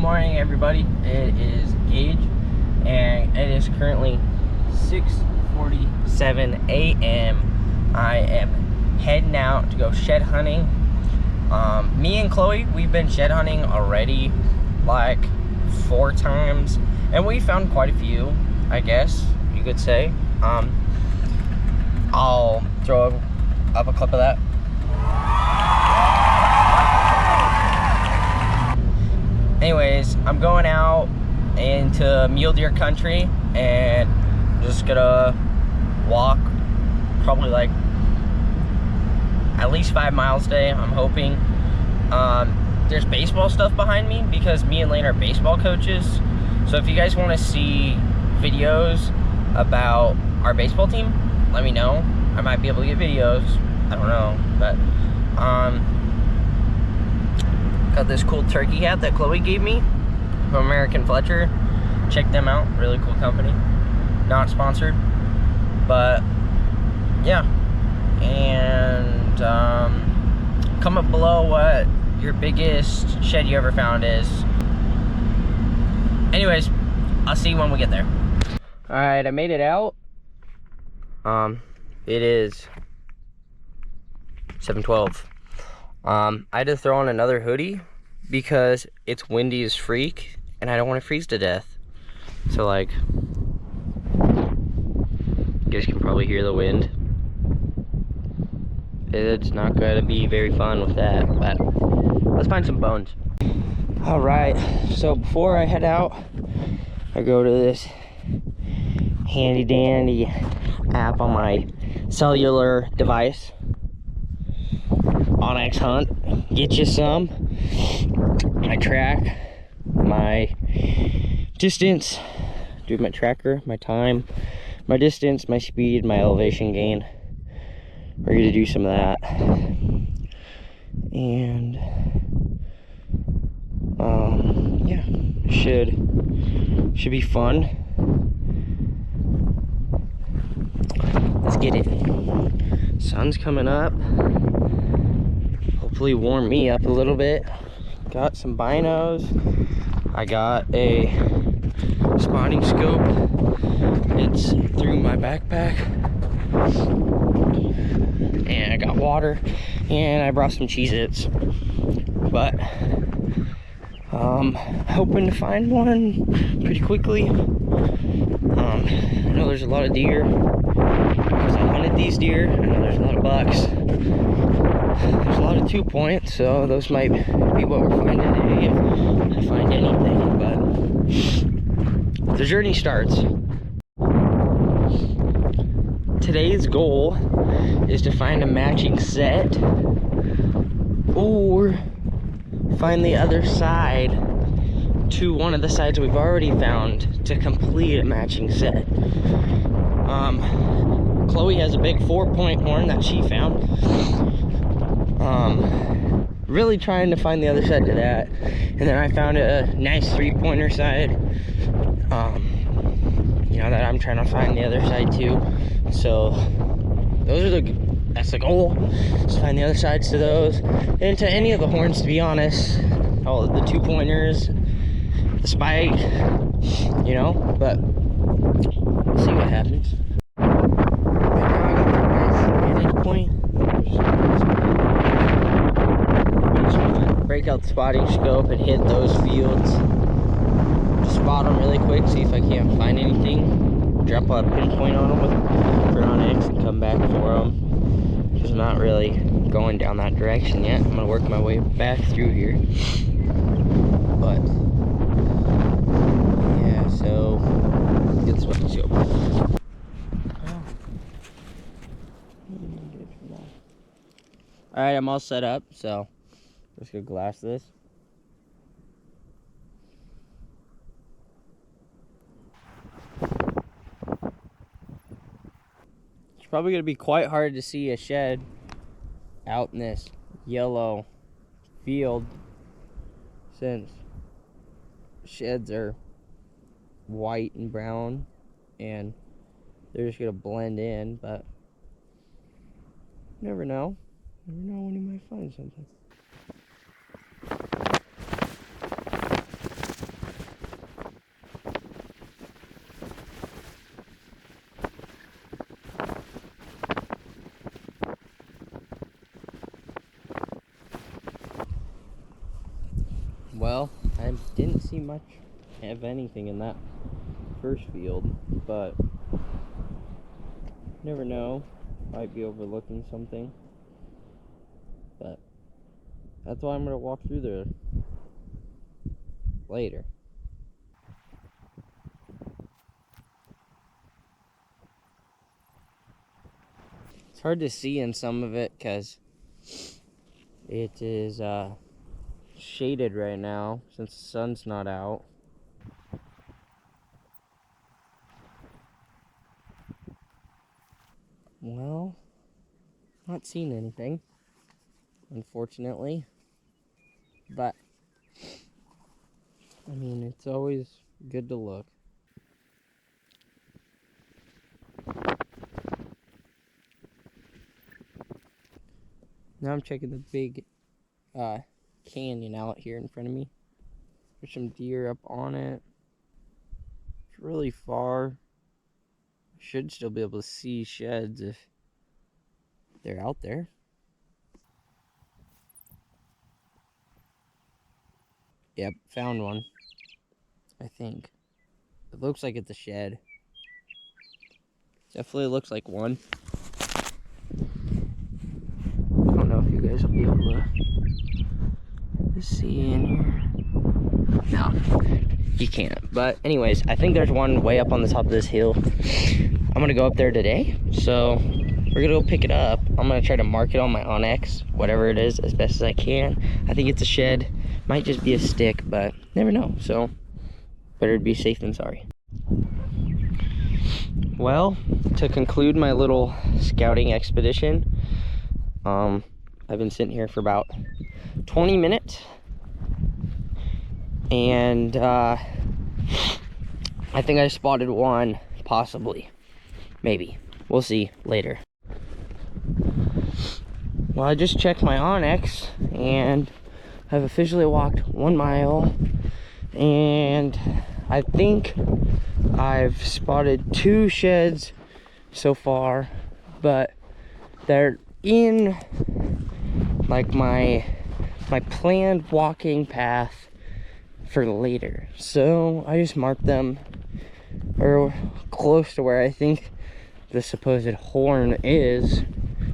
morning, everybody. It is Gage, and it is currently 6:47 a.m. I am heading out to go shed hunting. Me and Chloe, we've been shed hunting already like 4 times, and we found quite a few, I guess you could say. I'll throw up a clip of that. Anyways, I'm going out into mule deer country and just gonna walk probably like at least 5 miles today, I'm hoping. There's baseball stuff behind me because me and Lane are baseball coaches. So if you guys want to see videos about our baseball team, let me know. I might be able to get videos. I don't know, but got this cool turkey hat that Chloe gave me from American Fletcher. Check them out, really cool company. Not sponsored, but yeah. And comment below what your biggest shed you ever found is. Anyways, I'll see you when we get there. All right, I made it out. It is 7:12. I had to throw on another hoodie because it's windy as freak and I don't want to freeze to death. So like, you guys can probably hear the wind. It's not going to be very fun with that, but let's find some bones. All right, so before I head out, I go to this handy dandy app on my cellular device. Onyx Hunt, get you some. I track my distance, do my tracker, my time, my distance, my speed, my elevation gain. We're gonna do some of that, and yeah, should be fun. Let's get it. Sun's coming up. Hopefully warm me up a little bit. Got some binos. I got a spotting scope. It's through my backpack. And I got water. And I brought some Cheez-Its. But hoping to find one pretty quickly. I know there's a lot of deer because I hunted these deer. I know there's a lot of bucks. There's a lot of 2 points, so those might be what we're finding today if I find anything, but the journey starts. Today's goal is to find a matching set or find the other side to one of the sides we've already found to complete a matching set. Chloe has a big 4-point horn that she found. Really trying to find the other side to that, and then I found a nice 3-pointer side, you know, that I'm trying to find the other side too. So that's the goal, is find the other sides to those, and to any of the horns, to be honest. All of the 2-pointers, the spike, you know, but we'll see what happens. Right now I got that nice vantage point. Break out the spotting scope and hit those fields. Just spot them really quick, see if I can't find anything. Drop a pinpoint on them for Onyx and come back for them. Just not really going down that direction yet. I'm gonna work my way back through here. But yeah, so get the spotting scope. Alright, I'm all set up, so just gonna glass this. It's probably gonna be quite hard to see a shed out in this yellow field since sheds are white and brown and they're just gonna blend in, but you never know. Never know when you might find something. I didn't see much of anything in that first field, but never know. Might be overlooking something. But that's why I'm gonna walk through there later. It's hard to see in some of it because it is shaded right now since the sun's not out. Well, not seen anything, unfortunately, but I mean, it's always good to look. Now I'm checking the big canyon out here in front of me. There's some deer up on it. It's really far. I should still be able to see sheds if they're out there. Yep, found one. I think. It looks like it's a shed. Definitely looks like one. I don't know if you guys will be able to see in here. No, you can't. But anyways, I think there's one way up on the top of this hill. I'm gonna go up there today, so we're gonna go pick it up. I'm gonna try to mark it on my Onyx, whatever it is, as best as I can. I think it's a shed. Might just be a stick, but never know. So better to be safe than sorry. Well, to conclude my little scouting expedition, I've been sitting here for about 20 minutes, and I think I spotted one, possibly, maybe. We'll see later. Well, I just checked my Onyx, and I've officially walked 1 mile, and I think I've spotted 2 sheds so far, but they're in like my planned walking path for later. So I just marked them, or close to where I think the supposed horn is,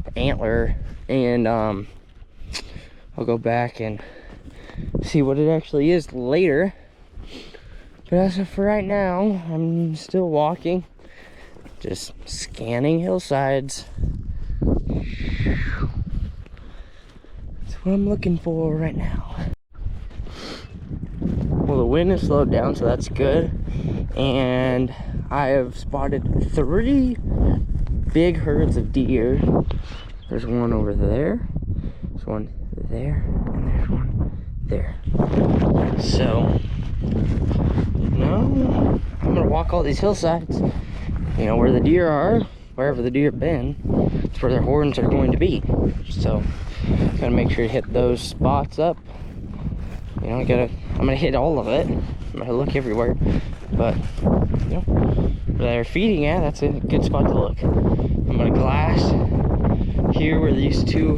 the antler, and I'll go back and see what it actually is later. But as of for right now, I'm still walking, just scanning hillsides. That's what I'm looking for right now. Well, the wind has slowed down, so that's good. And I have spotted 3 big herds of deer. There's one over there, there's one there, and there's one there. So, I'm gonna walk all these hillsides, you know, where the deer are, wherever the deer have been, it's where their horns are going to be. So, gotta make sure to hit those spots up. You know, I'm gonna hit all of it. I'm gonna look everywhere, but, you know, where they're feeding at, that's a good spot to look. I'm gonna glass here where these 2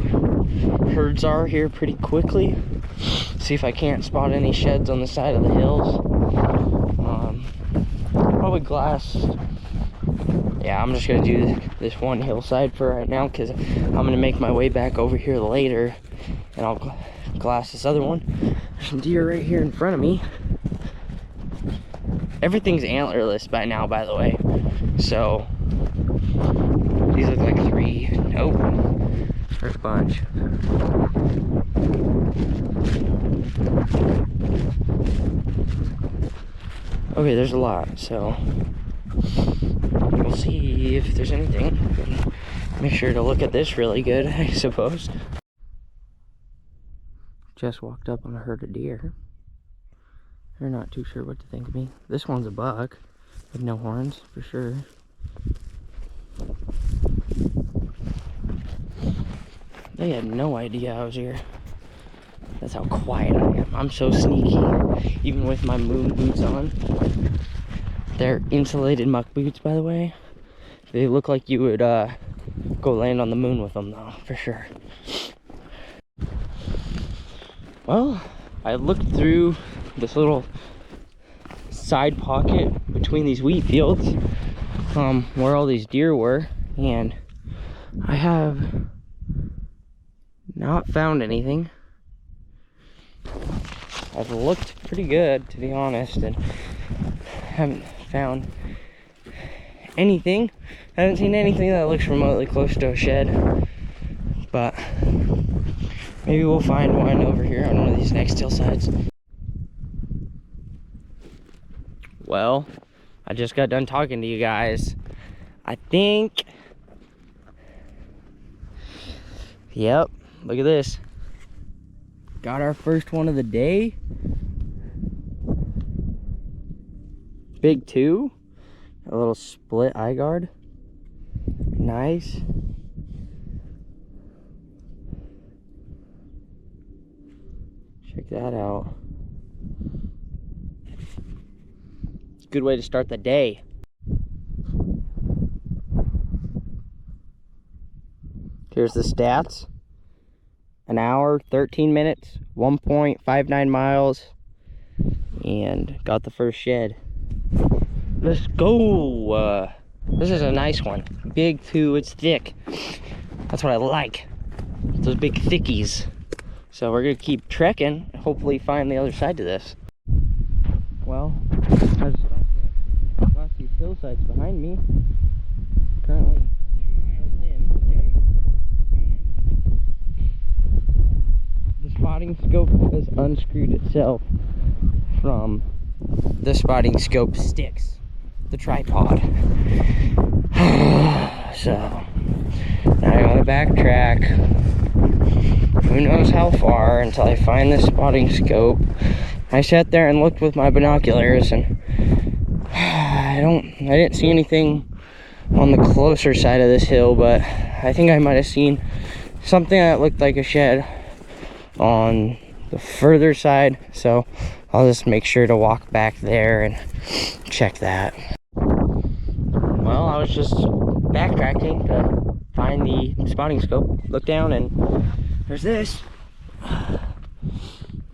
herds are here pretty quickly. See if I can't spot any sheds on the side of the hills. Probably glass. Yeah, I'm just gonna do this one hillside for right now, because I'm gonna make my way back over here later, and I'll glass this other one. There's some deer right here in front of me. Everything's antlerless by now, by the way. So these look like 3. Nope, there's a bunch. Okay, there's a lot, so we'll see if there's anything. Make sure to look at this really good, I suppose. Just walked up on a herd of deer. They're not too sure what to think of me. This one's a buck with no horns, for sure. They had no idea I was here. That's how quiet I am. I'm so sneaky, even with my moon boots on. They're insulated muck boots, by the way. They look like you would go land on the moon with them, though, for sure. Well, I looked through this little side pocket between these wheat fields, where all these deer were, and I have not found anything. I've looked pretty good, to be honest, and haven't found anything. I haven't seen anything that looks remotely close to a shed, but maybe we'll find one over here on one of these next hillsides. Well, I just got done talking to you guys. I think, yep, look at this. Got our first one of the day. Big two. A little split eye guard. Nice. Check that out. Good way to start the day. Here's the stats. An hour, 13 minutes, 1.59 miles, and got the first shed. Let's go. This is a nice one. Big two, it's thick. That's what I like. Those big thickies. So we're gonna keep trekking, hopefully find the other side to this. Well, I just across these hillsides behind me. Currently 2 miles in, okay? And the spotting scope has unscrewed itself from the spotting scope sticks, the tripod. So now I gotta backtrack. Who knows how far until I find the spotting scope. I sat there and looked with my binoculars, and I didn't see anything on the closer side of this hill, but I think I might have seen something that looked like a shed on the further side, so I'll just make sure to walk back there and check that. Well, I was just backtracking to find the spotting scope, look down, and there's this.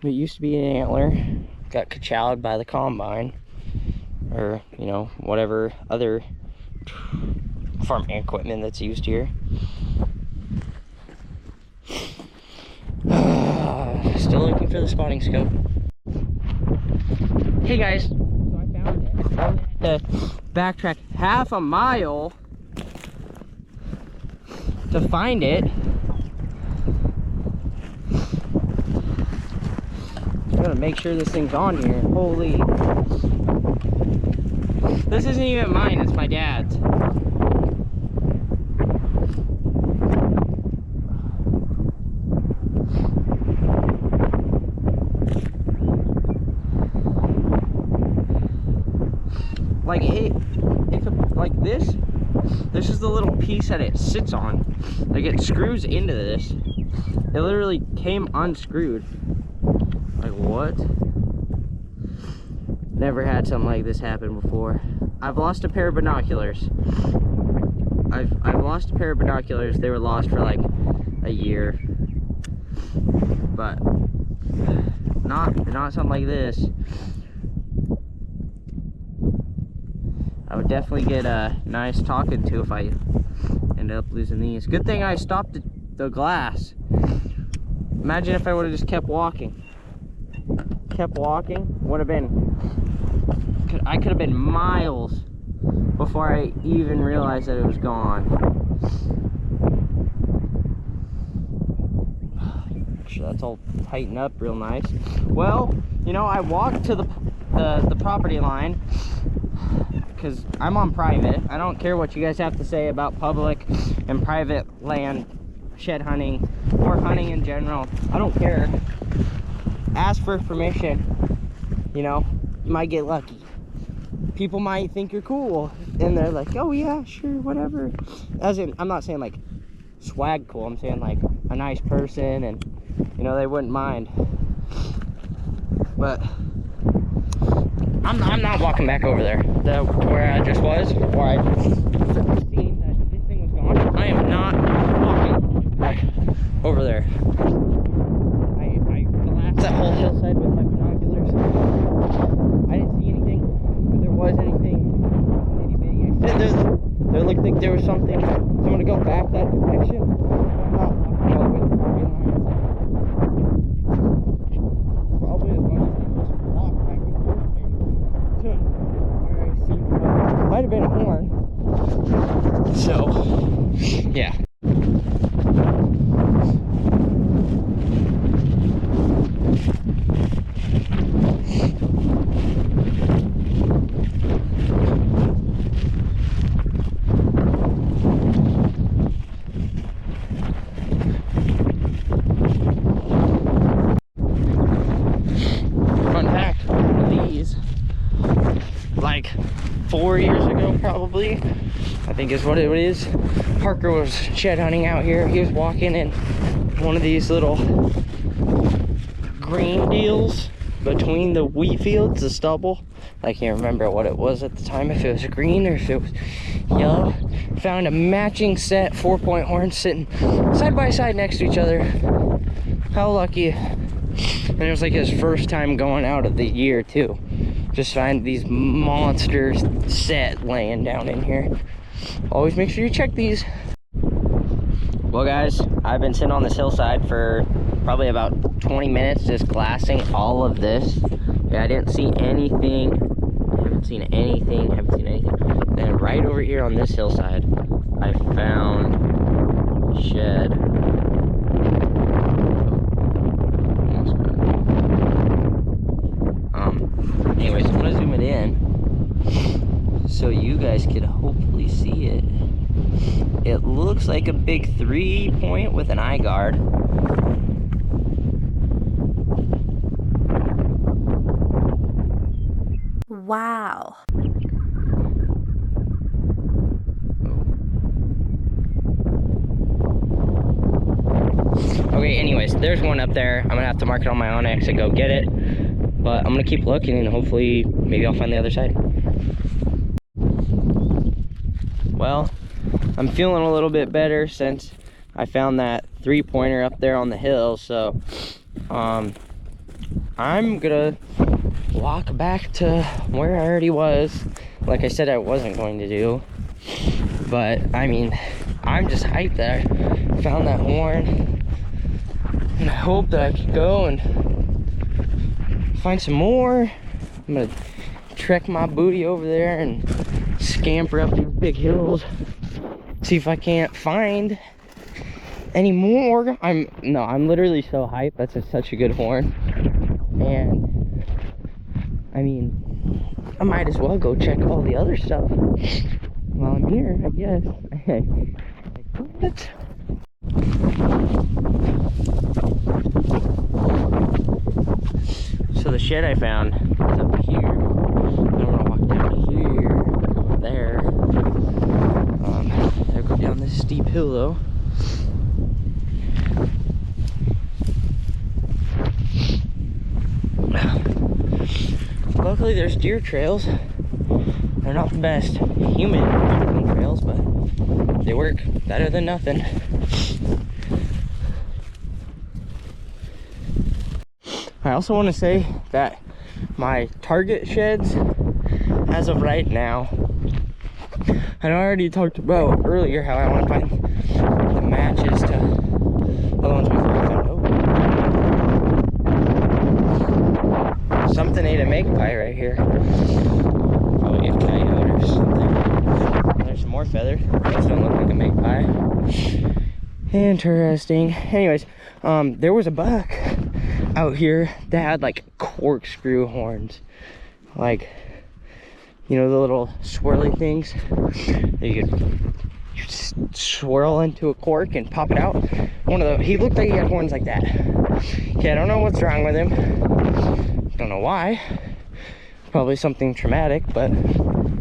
It used to be an antler, got ka-chowed by the combine, or, you know, whatever other farming equipment that's used here. Still looking for the spotting scope. Hey guys, so I found it. I had to backtrack half a mile to find it. I'm gonna make sure this thing's on here. Holy. This isn't even mine, it's my dad's. Like, like this is the little piece that it sits on. Like, it screws into this. It literally came unscrewed. Like, what? Never had something like this happen before. I've lost a pair of binoculars. I've lost a pair of binoculars. They were lost for like a year. But not something like this. I would definitely get a nice talking to if I ended up losing these. Good thing I stopped the glass. Imagine if I would have just kept walking. Would have been, I could have been miles before I even realized that it was gone. Make sure that's all tightened up real nice. Well, you know, I walked to the property line because I'm on private. I don't care what you guys have to say about public and private land shed hunting or hunting in general. I don't care. Ask for permission. You know, you might get lucky. People might think you're cool and they're like, oh yeah, sure, whatever. As in, I'm not saying like swag cool, I'm saying like a nice person, and you know, they wouldn't mind. But I'm not walking back over there. Where I just was, where I seen that this thing was gone. I am not walking back over there. I collapsed that whole hillside with my binoculars. I didn't see anything. If there was anything, itty bitty. There looked like there was something. So I'm gonna go back that direction. I'm not walking all the way to the property line. Probably as much as people just walk back and forth maybe to where I see might have been a horn. So yeah. Like 4 years ago probably, I think is what it is. Parker was shed hunting out here. He was walking in one of these little green deals between the wheat fields, the stubble. I can't remember what it was at the time, if it was green or if it was yellow. Found a matching set 4-point horn sitting side by side next to each other. How lucky. And it was like his first time going out of the year too. Just find these monster set laying down in here. Always make sure you check these. Well guys, I've been sitting on this hillside for probably about 20 minutes just glassing all of this. Yeah, I didn't see anything. Haven't seen anything. Then right over here on this hillside, I found a shed. Anyways, I'm gonna zoom it in so you guys could hopefully see it. It looks like a big 3-point with an eye guard. Wow. Okay, anyways, there's one up there. I'm gonna have to mark it on my Onyx and go get it. But I'm gonna keep looking and hopefully maybe I'll find the other side. Well, I'm feeling a little bit better since I found that 3-pointer up there on the hill. So I'm gonna walk back to where I already was, like I said I wasn't going to do. But I mean, I'm just hyped that I found that horn, and I hope that I can go and find some more. I'm gonna trek my booty over there and scamper up these big hills, see if I can't find any more. I'm literally so hyped. That's such a good horn, and I mean, I might as well go check all the other stuff while I'm here, I guess. What? So the shed I found is up here. I'm gonna walk down here, go up there. I'll go down this steep hill though. Luckily there's deer trails. They're not the best human trails, but they work better than nothing. I also want to say that my target sheds, as of right now, I already talked about earlier how I want to find the matches to the ones before I found. Oh, something ate a magpie right here. Probably a coyote or something. There's some more feather. Those don't look like a magpie. Interesting. Anyways, there was a buck out here that had like corkscrew horns, like, you know, the little swirly things that you could swirl into a cork and pop it out. One of the, he looked like he had horns like that. Okay, I don't know what's wrong with him, don't know why, probably something traumatic, but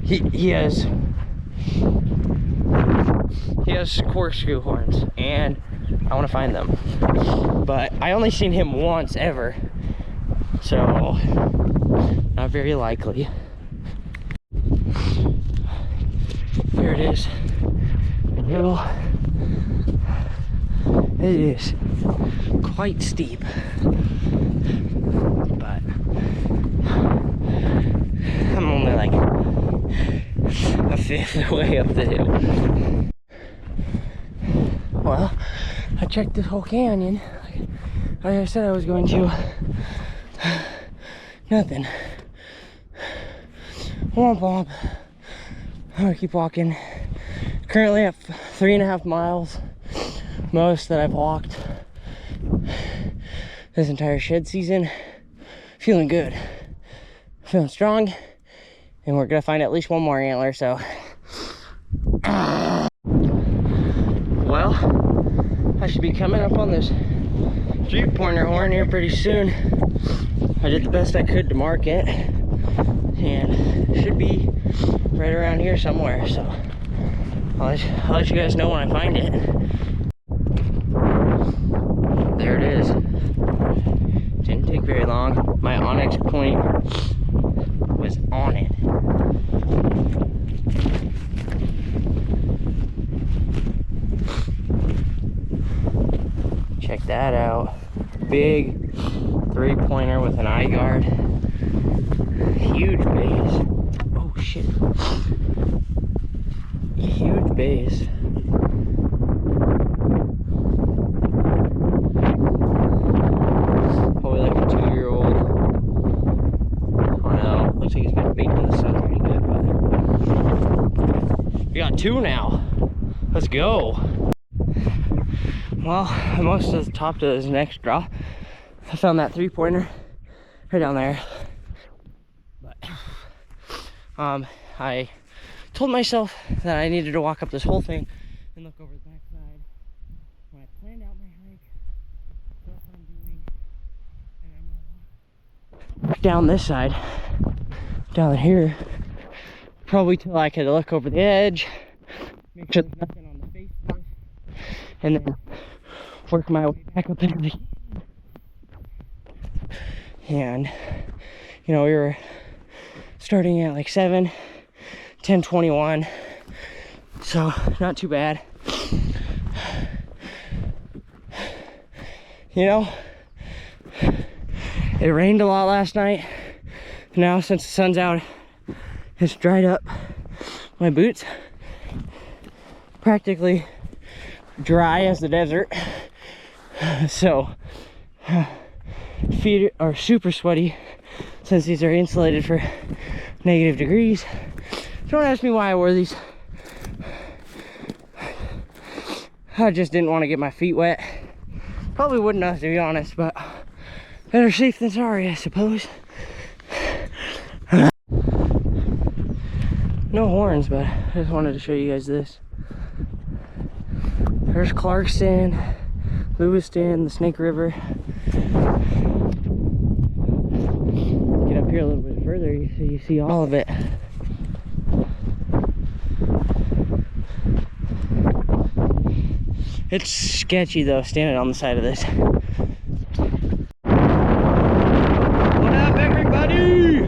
he has corkscrew horns and I want to find them, but I only seen him once ever, so not very likely. Here it is, the hill. It is quite steep, but 1/5 the way up the hill. Well, I checked this whole canyon like I said I was going to. Nothing. Womp womp. I'm gonna keep walking. Currently at 3.5 miles, most that I've walked this entire shed season. Feeling good, feeling strong, and we're gonna find at least one more antler. So well, I should be coming up on this 3-pointer horn here pretty soon. I did the best I could to mark it, and it should be right around here somewhere. So I'll let you guys know when I find it. There it is. Didn't take very long. My onyx point was on it. Check that out. Big 3-pointer with an eye guard. Huge base. Oh shit. Huge base. Probably like a 2-year-old. Oh no, looks like he's been baked in the sun pretty good, but we got 2 now. Let's go. Well, I'm almost to the top to this next draw. I found that 3-pointer right down there. But I told myself that I needed to walk up this whole thing and look over the back side. When I planned out my hike, that's what I'm doing. And I'm gonna walk down this side, down here, probably till I could look over the edge, make sure there's nothing on the face of it, and then work my way back up into the canyon. And you know, we were starting at like 10:21, so not too bad. You know, it rained a lot last night. Now since the sun's out, it's dried up. My boots practically dry as the desert. So feet are super sweaty since these are insulated for negative degrees. Don't ask me why I wore these. I just didn't want to get my feet wet. Probably wouldn't have, to be honest, but better safe than sorry, I suppose. No horns, but I just wanted to show you guys this. There's Clarkston, Lewiston, the Snake River. Get up here a little bit further, you see all of it. It's sketchy though, standing on the side of this. What up, everybody?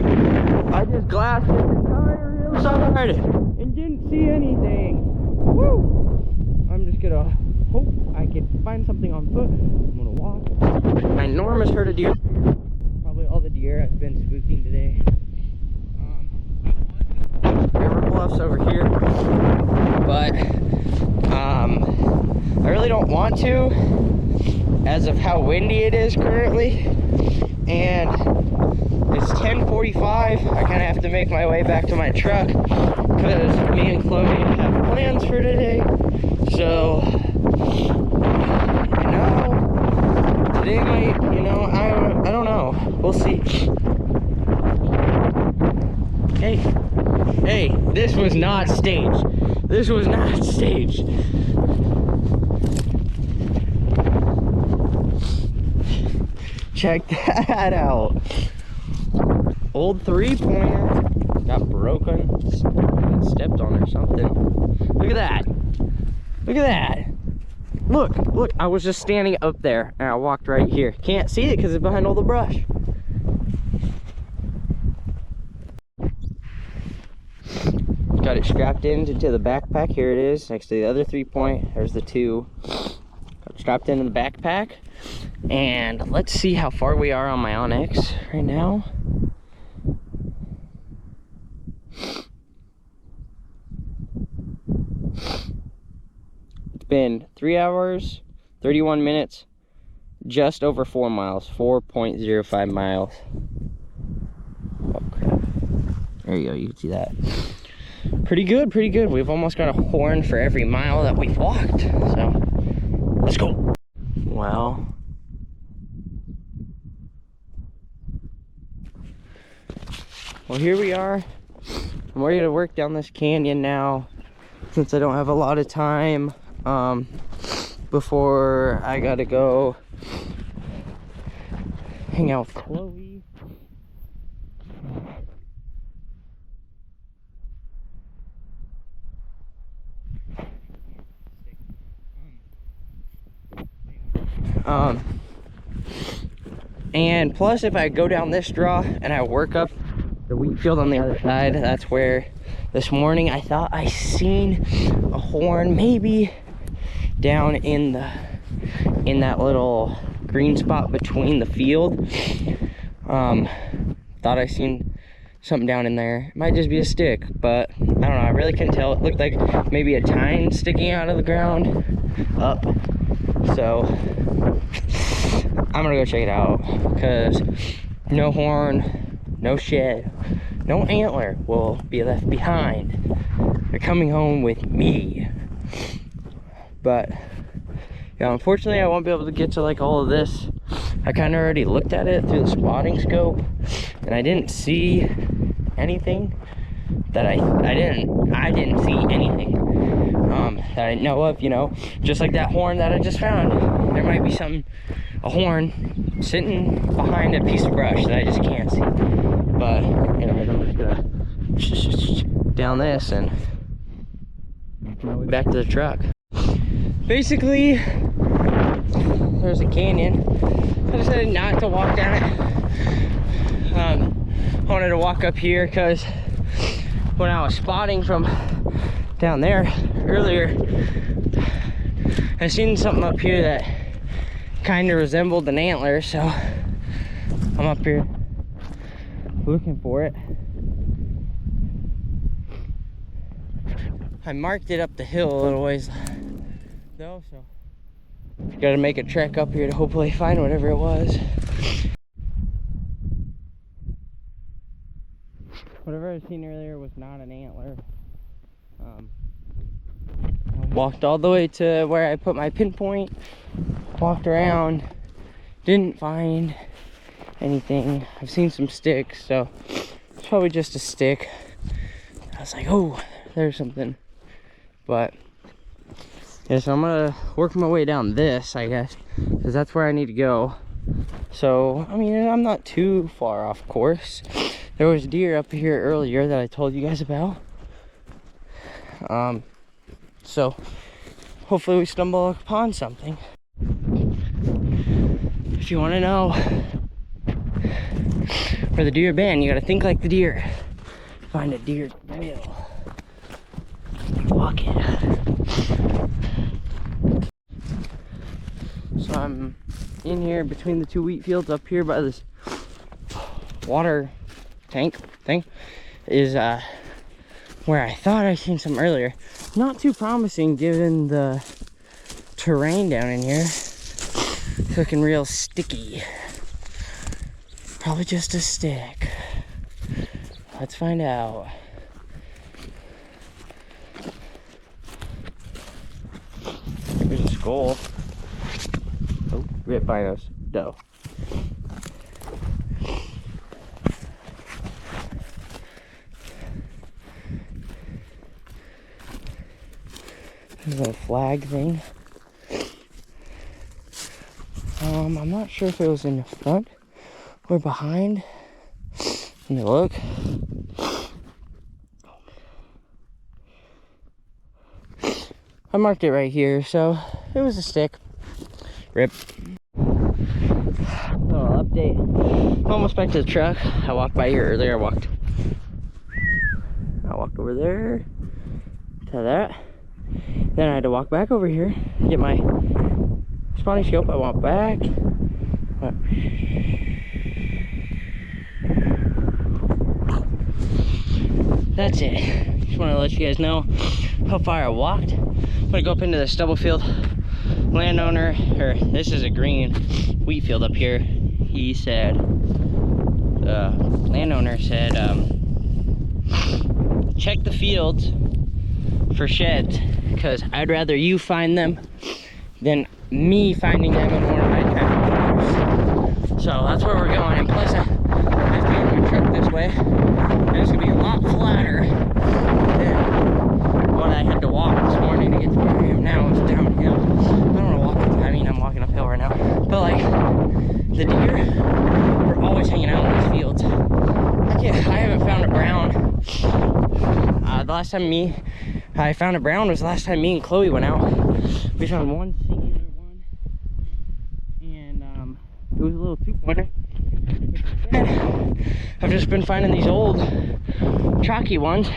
I just glassed this entire hillside and didn't see anything. Woo! I'm just gonna hope I can find something on foot. I'm gonna walk. An enormous herd of deer. Probably all the deer I've been spooking today. River bluffs over here, but I really don't want to, as of how windy it is currently, and it's 10:45. I kind of have to make my way back to my truck because me and Chloe have plans for today. So, you know, today might, you know, I don't know. We'll see. Hey, this was not staged. This was not staged. Check that out. Old 3-pointer got broken, stepped on or something. Look at that. Look at that. Look, I was just standing up there and I walked right here. Can't see it because it's behind all the brush. Got it strapped into the backpack. Here it is, next to the other 3-point. There's the 2. Got it strapped into the backpack. And let's see how far we are on my Onyx right now. been 3 hours, 31 minutes, just over 4 miles, 4.05 miles. Oh crap. There you go, you can see that. Pretty good, pretty good. We've almost got a horn for every mile that we've walked. So, let's go. Well, here we are. I'm ready to work down this canyon now, since I don't have a lot of time before I gotta go hang out with Chloe. And plus, if I go down this draw and I work up the wheat field on the other side, that's where this morning I thought I seen a horn, maybe down in that little green spot between the field. Thought I seen something down in there. It might just be a stick, but I don't know, I really couldn't tell. It looked like maybe a tine sticking out of the ground up. So I'm gonna go check it out, because no horn, no shed, no antler will be left behind. They're coming home with me. But yeah, unfortunately I won't be able to get to like all of this. I kind of already looked at it through the spotting scope, and I didn't see anything that I didn't see anything that I know of, you know, just like that horn that I just found. There might be a horn sitting behind a piece of brush that I just can't see. But anyways, I'm just gonna down this and make my way back to the truck. Basically, there's a canyon. I decided not to walk down it. I wanted to walk up here because when I was spotting from down there earlier, I seen something up here that kind of resembled an antler, so I'm up here looking for it. I marked it up the hill a little ways though, so gotta make a trek up here to hopefully find whatever it was. Whatever I was seen earlier was not an antler. I walked all the way to where I put my pinpoint, walked around, didn't find anything. I've seen some sticks, so it's probably just a stick. I was like, oh, there's something. But yeah, so I'm gonna work my way down this, I guess, because that's where I need to go. So I mean, I'm not too far off course. There was deer up here earlier that I told you guys about. So hopefully we stumble upon something. If you want to know where the deer been, you gotta think like the deer. Find a deer's trail. Walk it. So I'm in here between the two wheat fields up here by this water tank thing is where I thought I seen some earlier. Not too promising given the terrain down in here. It's looking real sticky. Probably just a stick. Let's find out. There's a skull. Oh, rip binos. Doe. There's a flag thing. I'm not sure if it was in the front or behind. Let me look. I marked it right here, so it was a stick. Rip. Little update. Almost back to the truck. I walked by here earlier. I walked over there to that. Then I had to walk back over here, get my spotting scope. I walked back. That's it. Just want to let you guys know how far I walked. gonna go up into this double field. Landowner, or this is a green wheat field up here. He said, landowner said, check the fields for sheds, because I'd rather you find them than me finding them in one of my tractors. So that's where we're going. And plus, I have to get my truck this way, and it's gonna be a lot flatter than what I had to walk this morning to get to where I am now. It's downhill. I don't want to walk. I mean, I'm walking uphill right now. But like, the deer are always hanging out in these fields. I haven't found a brown. The last time I found a brown was the last time me and Chloe went out. We found one singular one, and it was a little 2-pointer. I've just been finding these old chalky ones,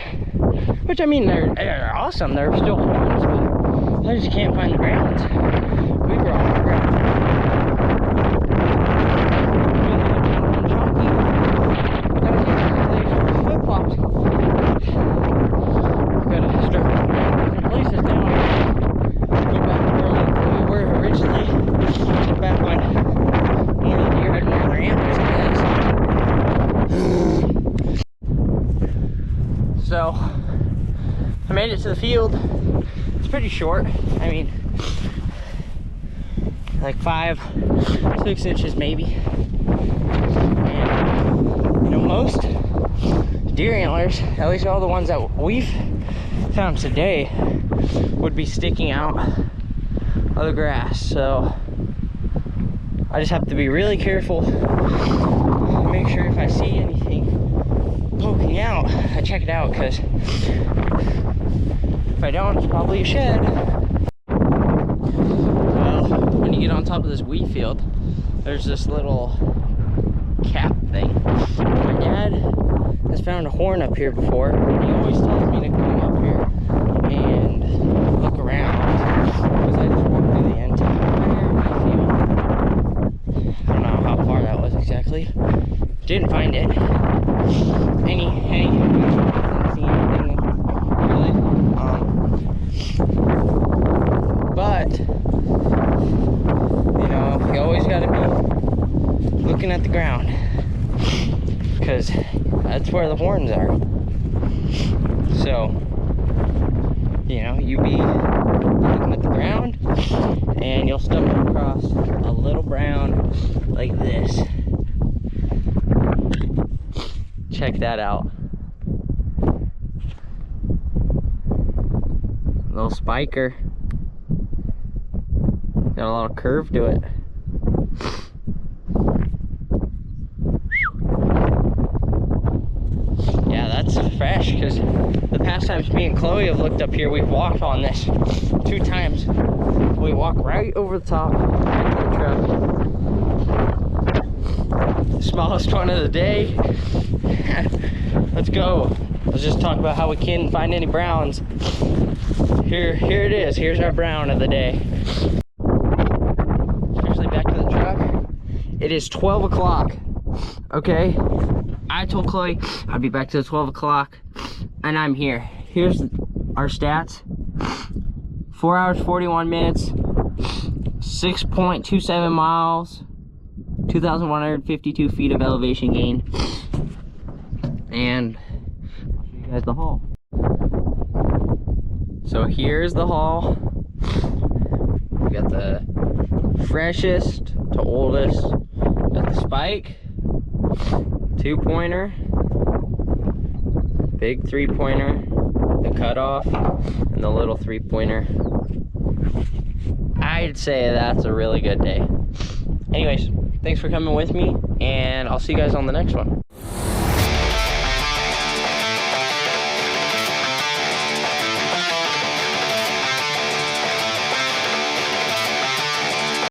which I mean they're awesome. They're still horns, but I just can't find the browns. We were off the ground. So I made it to the field. It's pretty short. I mean, like 5-6 inches maybe. And you know, most deer antlers, at least all the ones that we've found today, would be sticking out of the grass. So I just have to be really careful, make sure if I see anything poking out, I check it out, because if I don't, it's probably a shed. Well, when you get on top of this wheat field, there's this little cap thing. My dad has found a horn up here before, and he always tells me to come up here and look around, because I just walked through the entire field. I don't know how far that was exactly. Didn't find it. Didn't see anything really. But you know, you always gotta be looking at the ground, because that's where the horns are. So, you know, you be looking at the ground, and you'll stumble across a little brown like this. Check that out. Little spiker. Got a lot of curve to it. Yeah, that's fresh, because the past times me and Chloe have looked up here, we've walked on this 2 times. We walk right over the top into the truck. Smallest one of the day. Let's go. Let's just talk about how we can't find any browns. Here it is. Here's our brown of the day. Especially back to the truck. It is 12 o'clock. Okay. I told Chloe I'd be back to the 12 o'clock, and I'm here. Here's our stats. 4 hours, 41 minutes, 6.27 miles, 2,152 feet of elevation gain. And I'll show you guys the haul. So here's the haul. We got the freshest to oldest. Got the spike, 2-pointer, big 3-pointer, the cutoff, and the little 3-pointer. I'd say that's a really good day. Anyways, thanks for coming with me, and I'll see you guys on the next one.